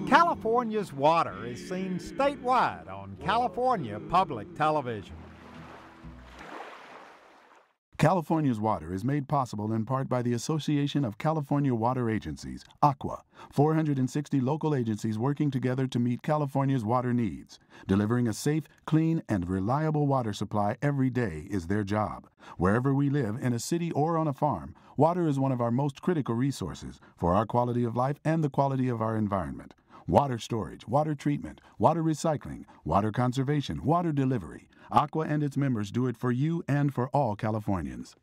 California's water is seen statewide on California Public Television. California's water is made possible in part by the Association of California Water Agencies, ACWA, 460 local agencies working together to meet California's water needs. Delivering a safe, clean, and reliable water supply every day is their job. Wherever we live, in a city or on a farm, water is one of our most critical resources for our quality of life and the quality of our environment. Water storage, water treatment, water recycling, water conservation, water delivery. Aqua and its members do it for you and for all Californians.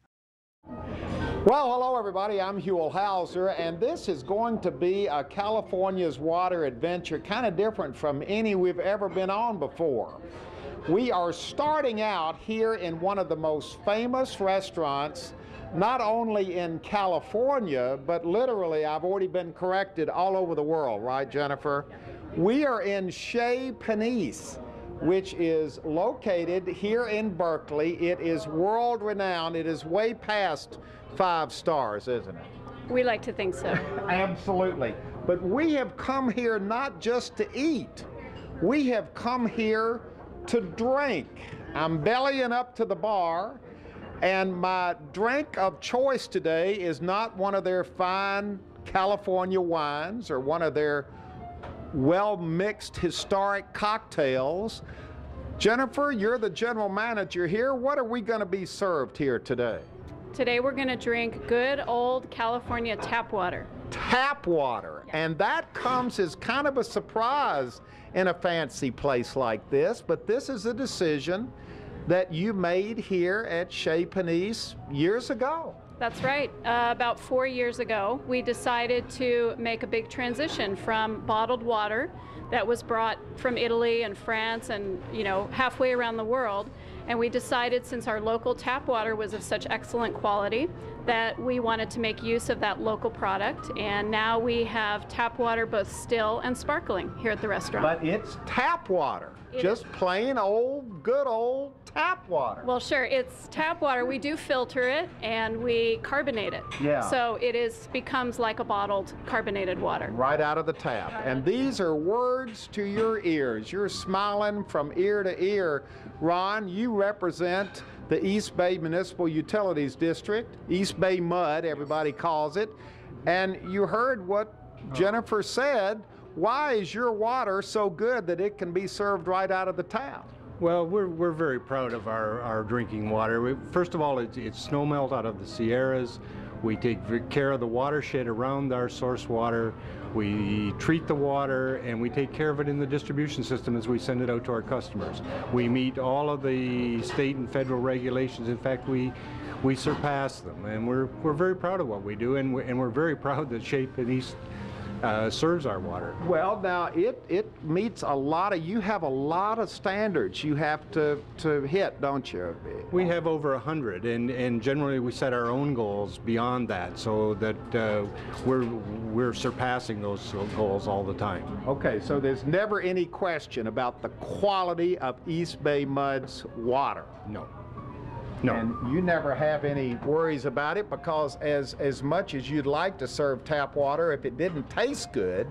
Well, hello everybody, I'm Huell Hauser, and this is going to be a California's water adventure, kind of different from any we've ever been on before. We are starting out here in one of the most famous restaurants, not only in California, but literally, I've already been corrected, all over the world, right, Jennifer? We are in Chez Panisse, which is located here in Berkeley. It is world-renowned. It is way past 5 stars, isn't it? We like to think so. Absolutely. But we have come here not just to eat. We have come here to drink. I'm bellying up to the bar, and my drink of choice today is not one of their fine California wines or one of their well-mixed historic cocktails. Jennifer, you're the general manager here. What are we going to be served here today? Today we're going to drink good old California tap water. Tap water. Yeah. And that comes as kind of a surprise in a fancy place like this, but this is a decision that you made here at Chez Panisse years ago. That's right. About 4 years ago, we decided to make a big transition from bottled water that was brought from Italy and France and, halfway around the world. And we decided, since our local tap water was of such excellent quality, that we wanted to make use of that local product. And now we have tap water, both still and sparkling, here at the restaurant. But it's tap water, just plain old, good old tap water. Well, sure, it's tap water. We do filter it and we carbonate it. Yeah. So it becomes like a bottled carbonated water. Right out of the tap. And these are words to your ears. You're smiling from ear to ear. Ron, you represent the East Bay Municipal Utilities District, East Bay Mud, everybody calls it. And you heard what Jennifer said. Why is your water so good that it can be served right out of the tap? Well, we're very proud of our drinking water. First of all, it's snow melt out of the Sierras. We take care of the watershed around our source water. We treat the water, and we take care of it in the distribution system as we send it out to our customers. We meet all of the state and federal regulations. In fact, we surpass them, and we're very proud of what we do, and we're very proud that Chez Panisse serves our water. Well, now it meets you have a lot of standards you have to hit, don't you? We have over 100, and generally we set our own goals beyond that, so that we're surpassing those goals all the time. Okay, so there's never any question about the quality of East Bay Mud's water. No. No. And you never have any worries about it, because as much as you'd like to serve tap water, if it didn't taste good,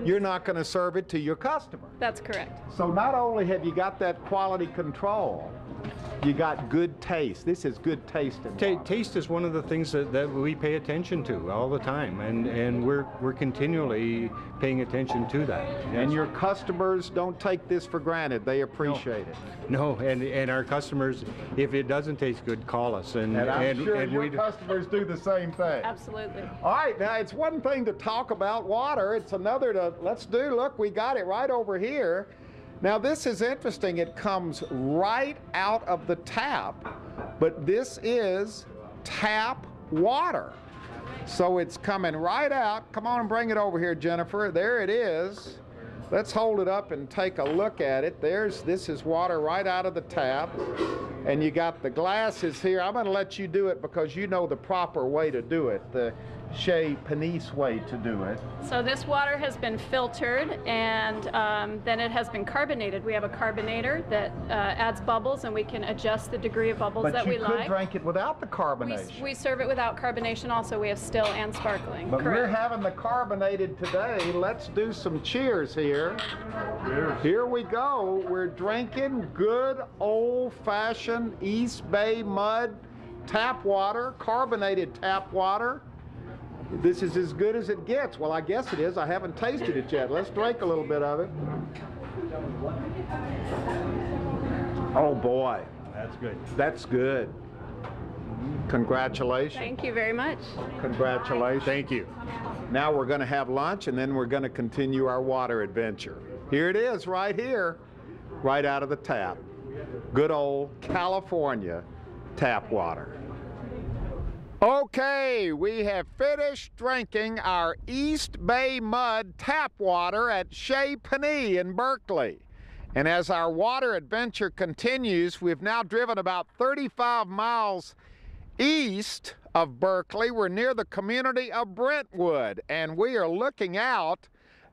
you're not going to serve it to your customer. That's correct. So not only have you got that quality control, you got good taste. This is good taste in water. Taste is one of the things that we pay attention to all the time, and we're continually paying attention to that. Yes. And your customers don't take this for granted. They appreciate it. No, and our customers, if it doesn't taste good, call us. And I'm sure your customers do the same thing. Absolutely. All right, now it's one thing to talk about water. It's another to, look, we got it right over here. Now this is interesting. It comes right out of the tap, but this is tap water. So it's coming right out. Come on and bring it over here, Jennifer. There it is. Let's hold it up and take a look at it. This is water right out of the tap. And you got the glasses here. I'm going to let you do it because you know the proper way to do it. Chez Panisse way to do it. So this water has been filtered, and then it has been carbonated. We have a carbonator that adds bubbles, and we can adjust the degree of bubbles that we like. But you could drink it without the carbonation. We serve it without carbonation also. We have still and sparkling. But Correct. we're having the carbonated today. Let's do some cheers here. Cheers. Here we go. We're drinking good old-fashioned East Bay mud tap water, carbonated tap water. This is as good as it gets. Well, I guess it is. I haven't tasted it yet. Let's drink a little bit of it. Oh boy. That's good. That's good. Congratulations. Thank you very much. Congratulations. Thank you. Now we're going to have lunch, and then we're going to continue our water adventure. Here it is, right here, right out of the tap. Good old California tap water. Okay, we have finished drinking our East Bay mud tap water at Chez Panisse in Berkeley. And as our water adventure continues, we've now driven about 35 miles east of Berkeley. We're near the community of Brentwood, and we are looking out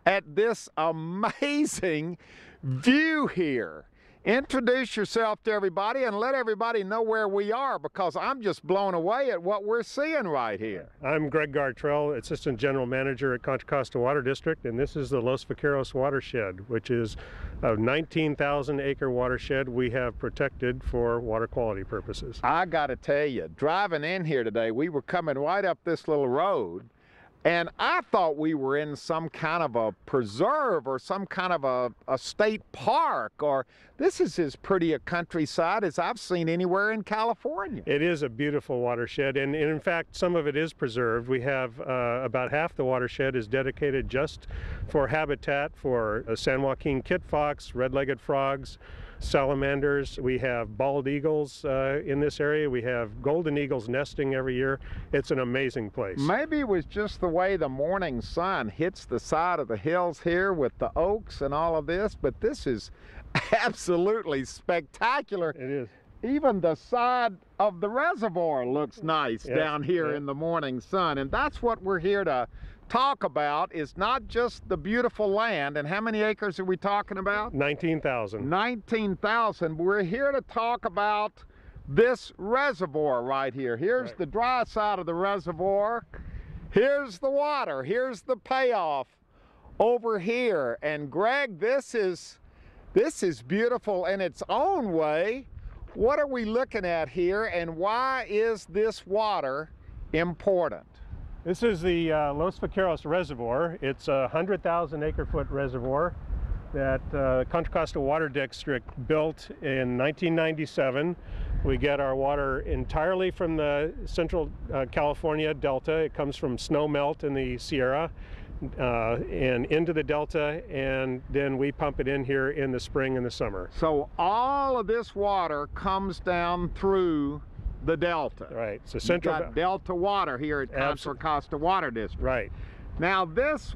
at this amazing view here. Introduce yourself to everybody and let everybody know where we are, because I'm just blown away at what we're seeing right here. I'm Greg Gartrell, Assistant General Manager at Contra Costa Water District, and this is the Los Vaqueros watershed, which is a 19,000 acre watershed we have protected for water quality purposes. I gotta tell you, driving in here today, we were coming right up this little road, and I thought we were in some kind of a preserve or some kind of a state park, or this is as pretty a countryside as I've seen anywhere in California. It is a beautiful watershed, and in fact some of it is preserved. We have about half the watershed is dedicated just for habitat for San Joaquin kit fox, red-legged frogs, salamanders. We have bald eagles in this area. We have golden eagles nesting every year. It's an amazing place. Maybe it was just the way the morning sun hits the side of the hills here with the oaks and all of this, but this is absolutely spectacular. It is. Even the side of the reservoir looks nice down here in the morning sun, and that's what we're here to talk about, is not just the beautiful land. And how many acres are we talking about? 19,000. 19,000. We're here to talk about this reservoir right here. Here's the dry side of the reservoir. Here's the water. Here's the payoff over here. And Greg, this is beautiful in its own way. What are we looking at here, and why is this water important? This is the Los Vaqueros Reservoir. It's a 100,000 acre-foot reservoir that Contra Costa Water District built in 1997. We get our water entirely from the central California Delta. It comes from snow melt in the Sierra and into the Delta, and then we pump it in here in the spring and the summer. So all of this water comes down through the Delta. Right. So central. You've got Delta water here at Contra Costa Water District. Right. Now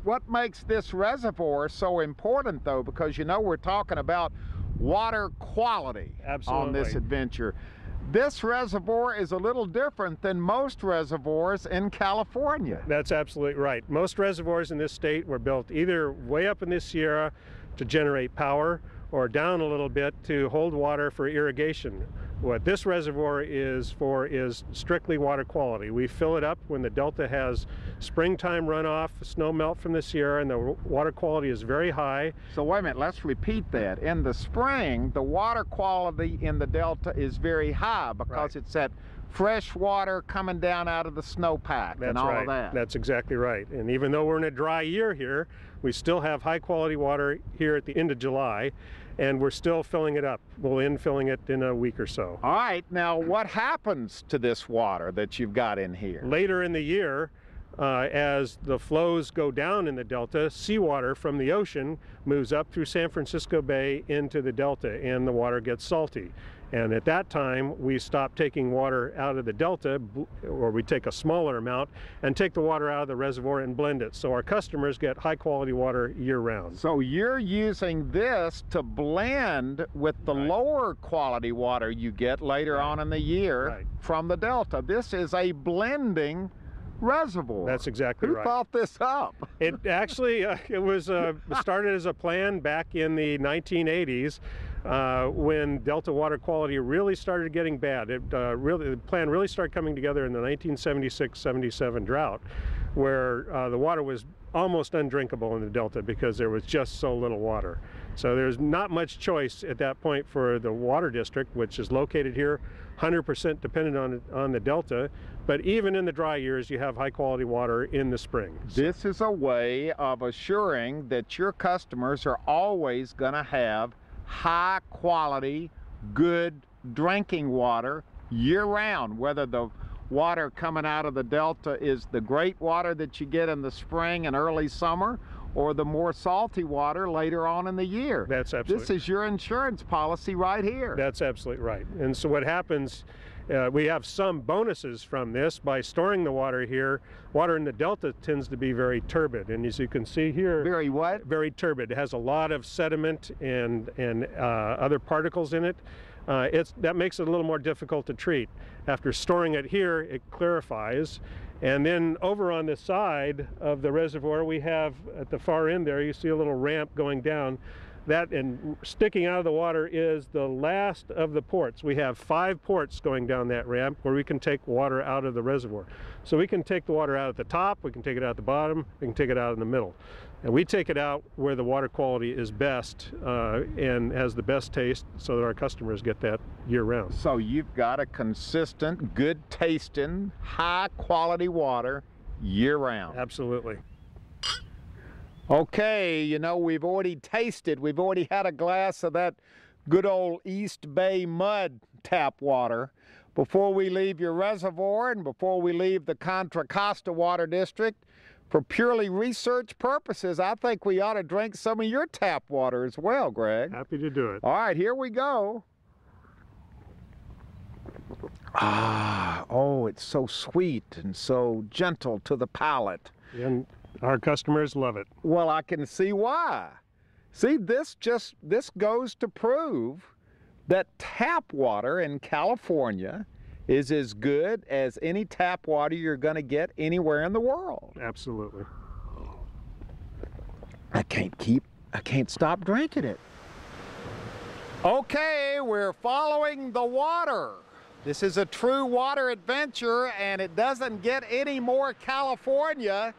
what makes this reservoir so important, though, because you know we're talking about water quality on this adventure. This reservoir is a little different than most reservoirs in California. That's absolutely right. Most reservoirs in this state were built either way up in the Sierra to generate power, or down a little bit to hold water for irrigation. What this reservoir is for is strictly water quality. We fill it up when the Delta has springtime runoff, snow melt from the Sierra, and the water quality is very high. So wait a minute, let's repeat that. In the spring, the water quality in the Delta is very high because it's that fresh water coming down out of the snowpack and all of that. That's exactly right. And even though we're in a dry year here, we still have high quality water here at the end of July, and we're still filling it up. We'll end filling it in a week or so. All right, now what happens to this water that you've got in here? Later in the year, as the flows go down in the Delta, seawater from the ocean moves up through San Francisco Bay into the Delta, and the water gets salty. And at that time, we stop taking water out of the Delta, or we take a smaller amount and take the water out of the reservoir and blend it. So our customers get high quality water year round. So you're using this to blend with the lower quality water you get later on in the year from the Delta. This is a blending reservoir. That's exactly Who right. thought this up? It actually it was started as a plan back in the 1980s when Delta water quality really started getting bad. The plan really started coming together in the 1976-77 drought, where the water was almost undrinkable in the Delta because there was just so little water. So there's not much choice at that point for the water district, which is located here, 100% dependent on the Delta. But even in the dry years, you have high quality water in the spring. This is a way of assuring that your customers are always going to have high quality, good drinking water year round, whether the water coming out of the Delta is the great water that you get in the spring and early summer, or the more salty water later on in the year. That's absolutely. This is your insurance policy right here. That's absolutely right. And so what happens, we have some bonuses from this by storing the water here. Water in the Delta tends to be very turbid, and as you can see here, Very what? Very turbid. It has a lot of sediment and other particles in it. That makes it a little more difficult to treat. After storing it here, it clarifies. And then over on the side of the reservoir, we have at the far end there, you see a little ramp going down. That, and sticking out of the water, is the last of the ports. We have 5 ports going down that ramp where we can take water out of the reservoir. So we can take the water out at the top, we can take it out at the bottom, we can take it out in the middle. And we take it out where the water quality is best and has the best taste, so that our customers get that year round. So you've got a consistent, good tasting, high quality water year round. Absolutely. Okay, you know, we've already tasted, we've already had a glass of that good old East Bay mud tap water. Before we leave your reservoir and before we leave the Contra Costa Water District, for purely research purposes, I think we ought to drink some of your tap water as well, Greg. Happy to do it. All right, here we go. Ah, oh, it's so sweet and so gentle to the palate. And our customers love it. Well, I can see why. See, this goes to prove that tap water in California is as good as any tap water you're going to get anywhere in the world. Absolutely. I can't stop drinking it. Okay, we're following the water. This is a true water adventure, and it doesn't get any more California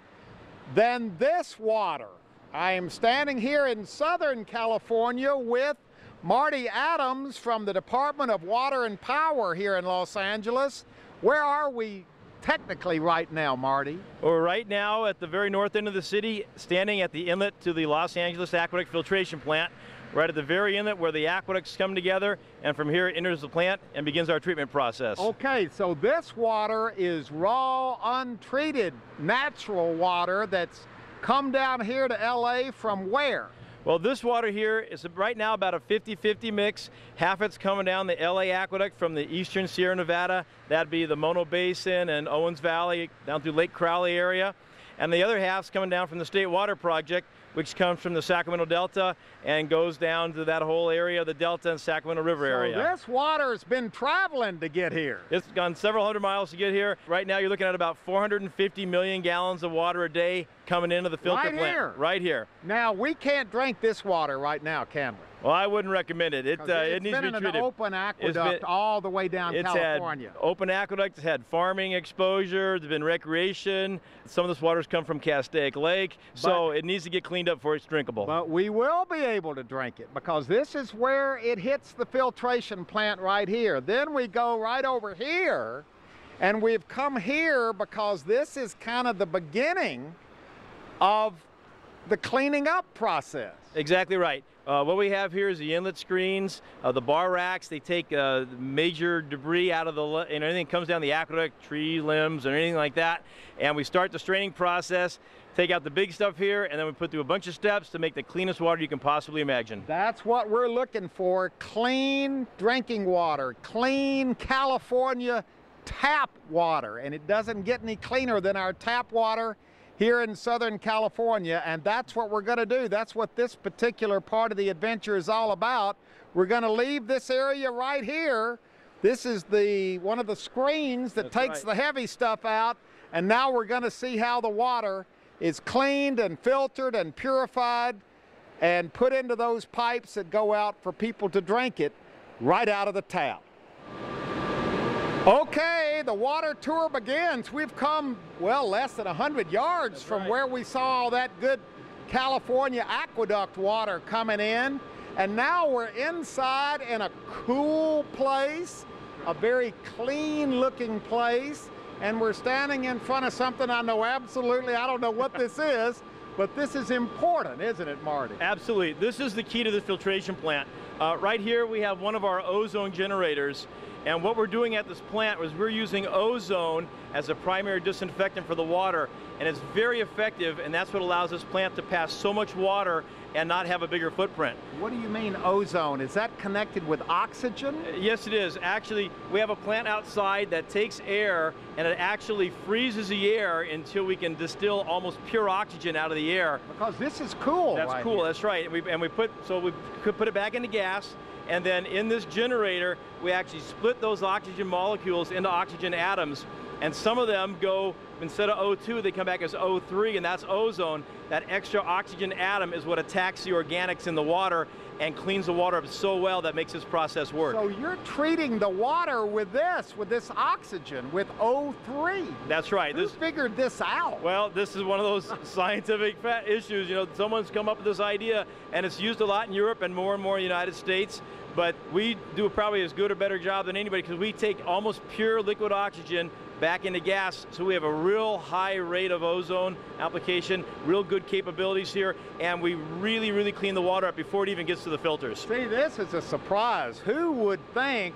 than this water. I am standing here in Southern California with Marty Adams from the Department of Water and Power here in Los Angeles. Where are we technically right now, Marty? We're right now at the very north end of the city, standing at the inlet to the Los Angeles Aqueduct Filtration Plant, right at the very inlet where the aqueducts come together, and from here it enters the plant and begins our treatment process. Okay, so this water is raw, untreated, natural water that's come down here to LA from where? Well, this water here is right now about a 50-50 mix. Half it's coming down the LA Aqueduct from the eastern Sierra Nevada. That'd be the Mono Basin and Owens Valley down through Lake Crowley area. And the other half's coming down from the State Water Project, which comes from the Sacramento Delta and goes down to that whole area of the Delta and Sacramento River area. This water's been traveling to get here. It's gone several hundred miles to get here. Right now you're looking at about 450 million gallons of water a day coming into the filter plant. Here. Right here. Now, we can't drink this water right now, can we? Well, I wouldn't recommend it. It needs to be It's been treated. an open aqueduct all the way down California. It's had open aqueduct, it's had farming exposure, there's been recreation. Some of this water's come from Castaic Lake, so it needs to get cleaned up before it's drinkable. But we will be able to drink it because this is where it hits the filtration plant right here. Then we go right over here, and we've come here because this is kind of the beginning of the cleaning up process. Exactly right. What we have here is the inlet screens, the bar racks. They take major debris out of anything that comes down the aqueduct, tree limbs, or anything like that. And we start the straining process, take out the big stuff here, and then we put through a bunch of steps to make the cleanest water you can possibly imagine. That's what we're looking for, clean drinking water, clean California tap water. And it doesn't get any cleaner than our tap water here in Southern California, and that's what we're going to do. That's what this particular part of the adventure is all about. We're going to leave this area right here. This is one of the screens that takes the heavy stuff out, And now we're going to see how the water is cleaned and filtered and purified and put into those pipes that go out for people to drink it right out of the tap. Okay, the water tour begins. We've come, well, less than 100 yards from where we saw all that good California aqueduct water coming in. And now we're inside in a cool place, a very clean looking place. And we're standing in front of something I know absolutely, I don't know what this is, but this is important, isn't it, Marty? Absolutely. This is the key to this filtration plant. Right here we have one of our ozone generators. And what we're doing at this plant is we're using ozone as a primary disinfectant for the water, and it's very effective, and that's what allows this plant to pass so much water and not have a bigger footprint. What do you mean ozone? Is that connected with oxygen? Yes, it is. Actually, we have a plant outside that takes air and it actually freezes the air until we can distill almost pure oxygen out of the air. Because this is cool. That's cool, here. That's right. We could put it back into gas, and then in this generator, we actually split those oxygen molecules into oxygen atoms, and some of them go, instead of O2, they come back as O3, and that's ozone. That extra oxygen atom is what attacks the organics in the water and cleans the water up so well that makes this process work. So you're treating the water with this oxygen, with O3. That's right. Who figured this out? Well, this is one of those scientific issues. You know, someone's come up with this idea, and it's used a lot in Europe and more in the United States. But we do probably as good or better job than anybody because we take almost pure liquid oxygen back into gas, so we have a real high rate of ozone application, real good capabilities here, and we really, really clean the water up before it even gets to the filters. See, this is a surprise. Who would think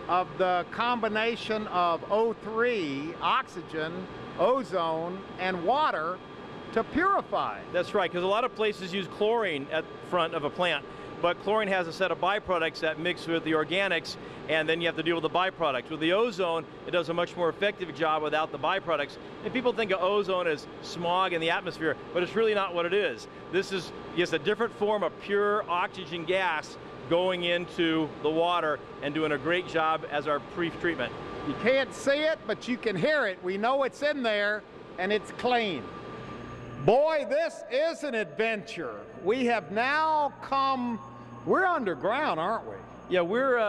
of the combination of O3, oxygen, ozone, and water to purify? That's right, because a lot of places use chlorine at the front of a plant. But chlorine has a set of byproducts that mix with the organics, and then you have to deal with the byproducts. With the ozone, it does a much more effective job without the byproducts. And people think of ozone as smog in the atmosphere, but it's really not what it is. This is just a different form of pure oxygen gas going into the water and doing a great job as our pre-treatment. You can't see it, but you can hear it. We know it's in there, and it's clean. Boy, this is an adventure. We have now come, we're underground, aren't we? Yeah, we're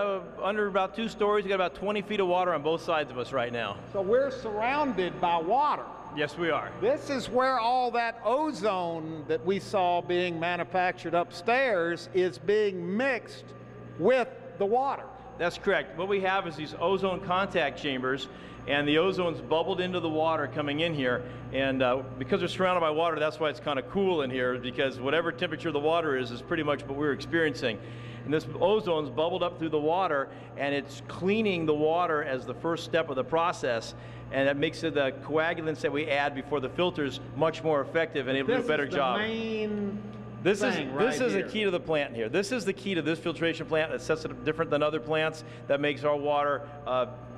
under about 2 stories. We got about 20 feet of water on both sides of us right now. So we're surrounded by water. Yes, we are. This is where all that ozone that we saw being manufactured upstairs is being mixed with the water. That's correct. What we have is these ozone contact chambers, and the ozone's bubbled into the water coming in here, and because we're surrounded by water, that's why it's kind of cool in here, because whatever temperature the water is pretty much what we're experiencing. And this ozone's bubbled up through the water, and it's cleaning the water as the first step of the process, and that makes it the coagulants that we add before the filters much more effective and able to do a better job. This is the key to the plant here. This is the key to this filtration plant that sets it different than other plants, that makes our water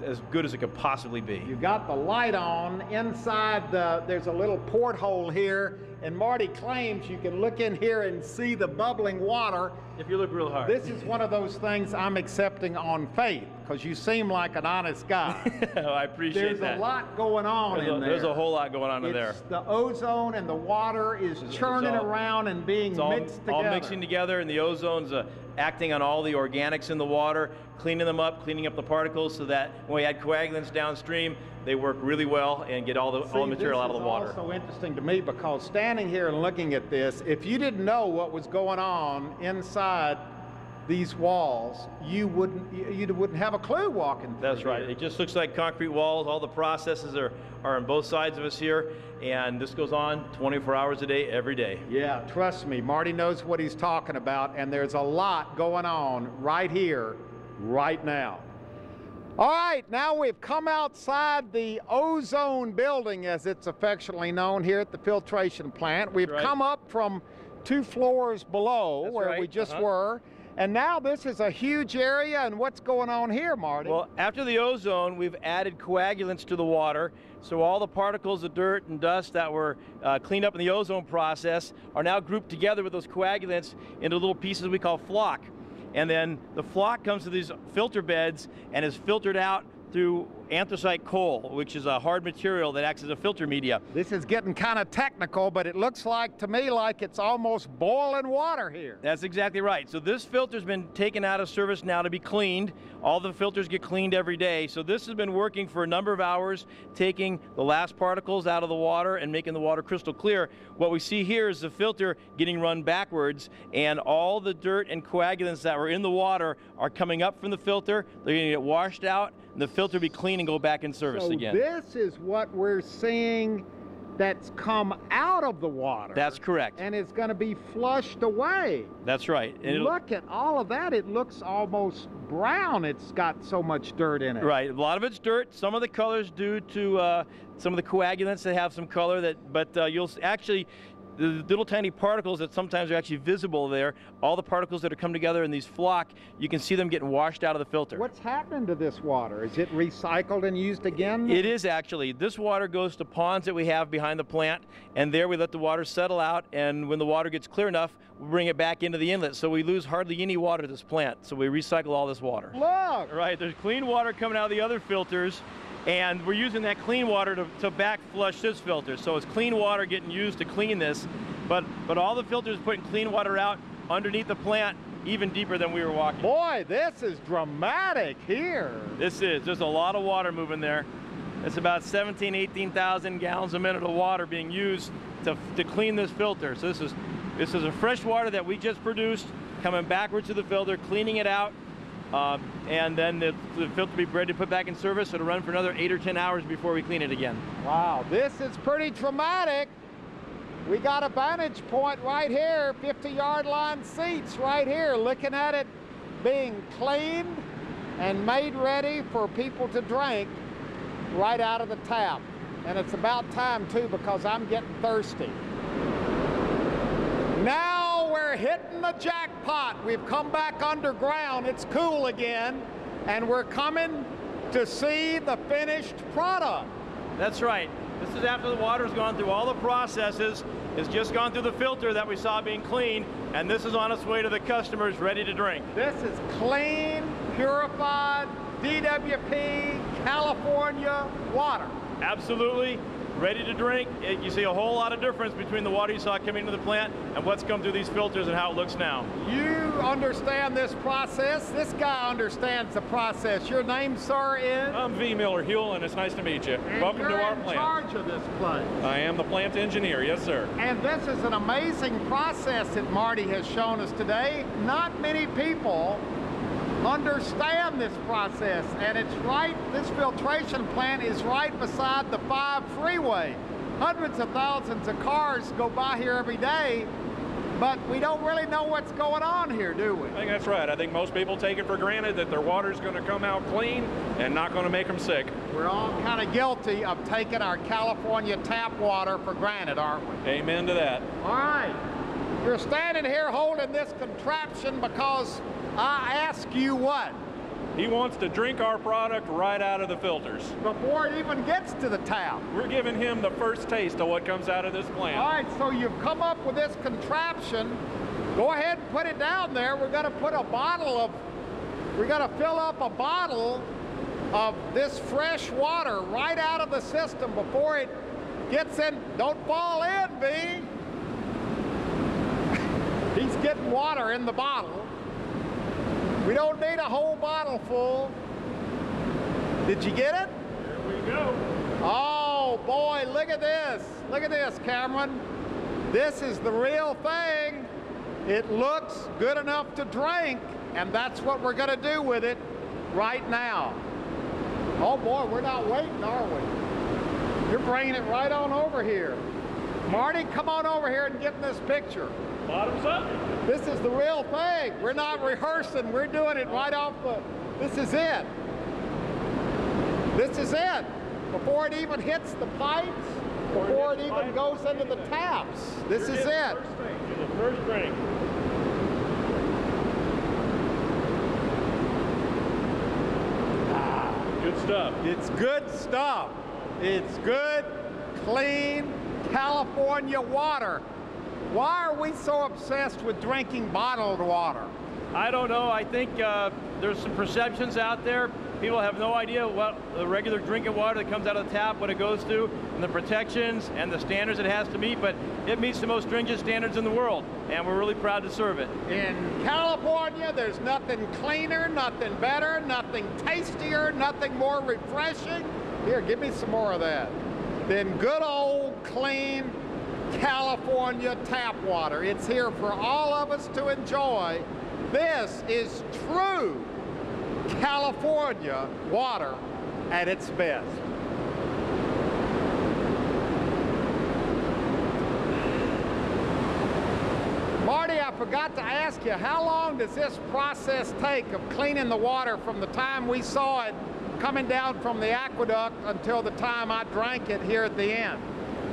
as good as it could possibly be. You got the light on. Inside there's a little porthole here, and Marty claims you can look in here and see the bubbling water. If you look real hard. This is one of those things I'm accepting on faith, because you seem like an honest guy. I appreciate that. There's a lot going on in there. There's a whole lot going on in there. The ozone and the water is churning around and being mixed together. All mixing together, and the ozone's acting on all the organics in the water, cleaning them up, cleaning up the particles, so that when we add coagulants downstream, they work really well and get all the material out of the water. This is also interesting to me, because standing here and looking at this, if you didn't know what was going on inside these walls, you wouldn't have a clue walking through. That's right. It just looks like concrete walls. All the processes are on both sides of us here, and this goes on 24 hours a day, every day. Yeah, trust me, Marty knows what he's talking about, and there's a lot going on right here, right now. All right, now we've come outside the ozone building, as it's affectionately known here at the filtration plant. We've come up from 2 floors below where we just were. And now this is a huge area, and what's going on here, Marty? Well, after the ozone, we've added coagulants to the water, so all the particles of dirt and dust that were cleaned up in the ozone process are now grouped together with those coagulants into little pieces we call flock. And then the flock comes to these filter beds and is filtered out through anthracite coal, which is a hard material that acts as a filter media. This is getting kind of technical, but it looks like to me like it's almost boiling water here. That's exactly right. So this filter's been taken out of service now to be cleaned. All the filters get cleaned every day. So this has been working for a number of hours, taking the last particles out of the water and making the water crystal clear. What we see here is the filter getting run backwards, and all the dirt and coagulants that were in the water are coming up from the filter. They're going to get washed out, and the filter will be clean and go back in service again. This is what we're seeing that's come out of the water. That's correct. And it's going to be flushed away. That's right. And look at all of that. It looks almost brown. It's got so much dirt in it. Right. A lot of it's dirt. Some of the color's due to some of the coagulants that have some color, but you'll actually, the little tiny particles that sometimes are actually visible there, all the particles that are come together in these flock, you can see them getting washed out of the filter. What's happening to this water? Is it recycled and used again? It is actually. This water goes to ponds that we have behind the plant, and there we let the water settle out, and when the water gets clear enough, we bring it back into the inlet. So we lose hardly any water to this plant. So we recycle all this water. Look! Right, there's clean water coming out of the other filters, and we're using that clean water to back flush this filter. So it's clean water getting used to clean this, but all the filters putting clean water out underneath the plant even deeper than we were walking. Boy, this is dramatic here. There's a lot of water moving there. It's about 18,000 gallons a minute of water being used to clean this filter. So this is a fresh water that we just produced, coming backwards to the filter, cleaning it out, and then the filter will be ready to put back in service. It'll run for another 8 or 10 hours before we clean it again. Wow, this is pretty dramatic. We got a vantage point right here, 50-yard line seats right here, looking at it being cleaned and made ready for people to drink right out of the tap. And it's about time too, because I'm getting thirsty. Now we're hitting the jackpot. We've come back underground. It's cool again, and we're coming to see the finished product. That's right. This is after the water's gone through all the processes. It's just gone through the filter that we saw being cleaned, and this is on its way to the customers ready to drink. This is clean, purified, DWP, California water. Absolutely. Ready to drink. You see a whole lot of difference between the water you saw coming into the plant and what's come through these filters and how it looks now. You understand this process. This guy understands the process. Your name, sir, is? I'm V. Miller Huell, and it's nice to meet you. Welcome to our plant. You're in charge of this place. I am the plant engineer, yes, sir. And this is an amazing process that Marty has shown us today. Not many people understand this process, and it's right, this filtration plant is right beside the 5 freeway. Hundreds of thousands of cars go by here every day, but we don't really know what's going on here, do we? I think that's right. I think most people take it for granted that their water's going to come out clean and not going to make them sick. We're all kind of guilty of taking our California tap water for granted, aren't we? Amen to that. All right. You're standing here holding this contraption because I ask you what? He wants to drink our product right out of the filters. Before it even gets to the tap. We're giving him the first taste of what comes out of this plant. All right, so you've come up with this contraption. Go ahead and put it down there. We're going to put a bottle of, we're going to fill up a bottle of this fresh water right out of the system before it gets in. Don't fall in, B. He's getting water in the bottle. We don't need a whole bottle full. Did you get it? Here we go. Oh boy, look at this. Look at this, Cameron. This is the real thing. It looks good enough to drink, and that's what we're gonna do with it right now. Oh boy, we're not waiting, are we? You're bringing it right on over here. Marty, come on over here and get in this picture. Bottoms up. This is the real thing. We're not rehearsing. We're doing it right off the, this is it. This is it. Before it even hits the pipes, before it even goes into the taps. This is it. The first drink. Good stuff. It's good stuff. It's good, clean California water. Why are we so obsessed with drinking bottled water? I don't know. I think there's some perceptions out there. People have no idea what the regular drinking water that comes out of the tap, what it goes through, and the protections and the standards it has to meet, but it meets the most stringent standards in the world, and we're really proud to serve it. In California, there's nothing cleaner, nothing better, nothing tastier, nothing more refreshing. Here, give me some more of that. Than good old, clean California tap water. It's here for all of us to enjoy. This is true California water at its best. Marty, I forgot to ask you, how long does this process take of cleaning the water from the time we saw it coming down from the aqueduct until the time I drank it here at the end?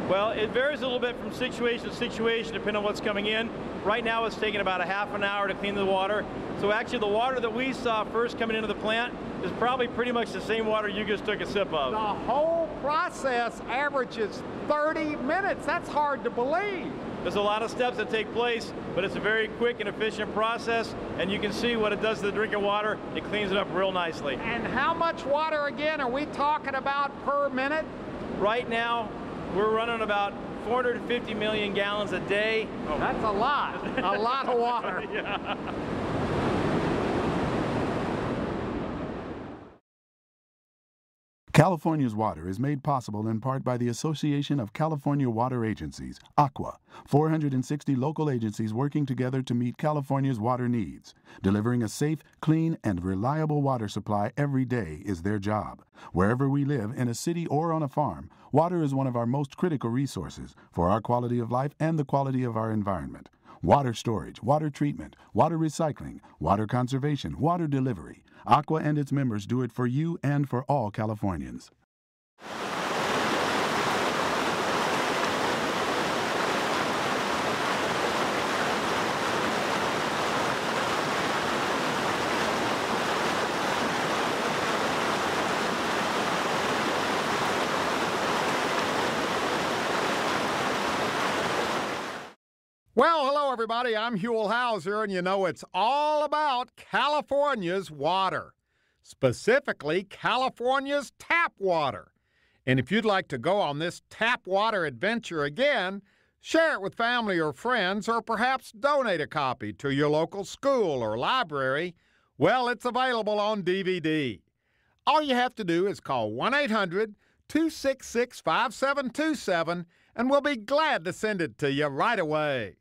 Well, it varies a little bit from situation to situation depending on what's coming in. Right now it's taking about a half an hour to clean the water. So actually the water that we saw first coming into the plant is probably pretty much the same water you just took a sip of. The whole process averages 30 minutes. That's hard to believe. There's a lot of steps that take place, but it's a very quick and efficient process, and you can see what it does to the drinking water. It cleans it up real nicely. And how much water again are we talking about per minute? Right now, we're running about 450 million gallons a day. Oh, that's a lot of water. Yeah. California's water is made possible in part by the Association of California Water Agencies, ACWA, 460 local agencies working together to meet California's water needs. Delivering a safe, clean, and reliable water supply every day is their job. Wherever we live, in a city or on a farm, water is one of our most critical resources for our quality of life and the quality of our environment. Water storage, water treatment, water recycling, water conservation, water delivery. ACWA and its members do it for you and for all Californians. Well, hello everybody, I'm Huell Hauser, and you know it's all about California's water, specifically California's tap water. And if you'd like to go on this tap water adventure again, share it with family or friends, or perhaps donate a copy to your local school or library. Well, it's available on DVD. All you have to do is call 1-800-266-5727, and we'll be glad to send it to you right away.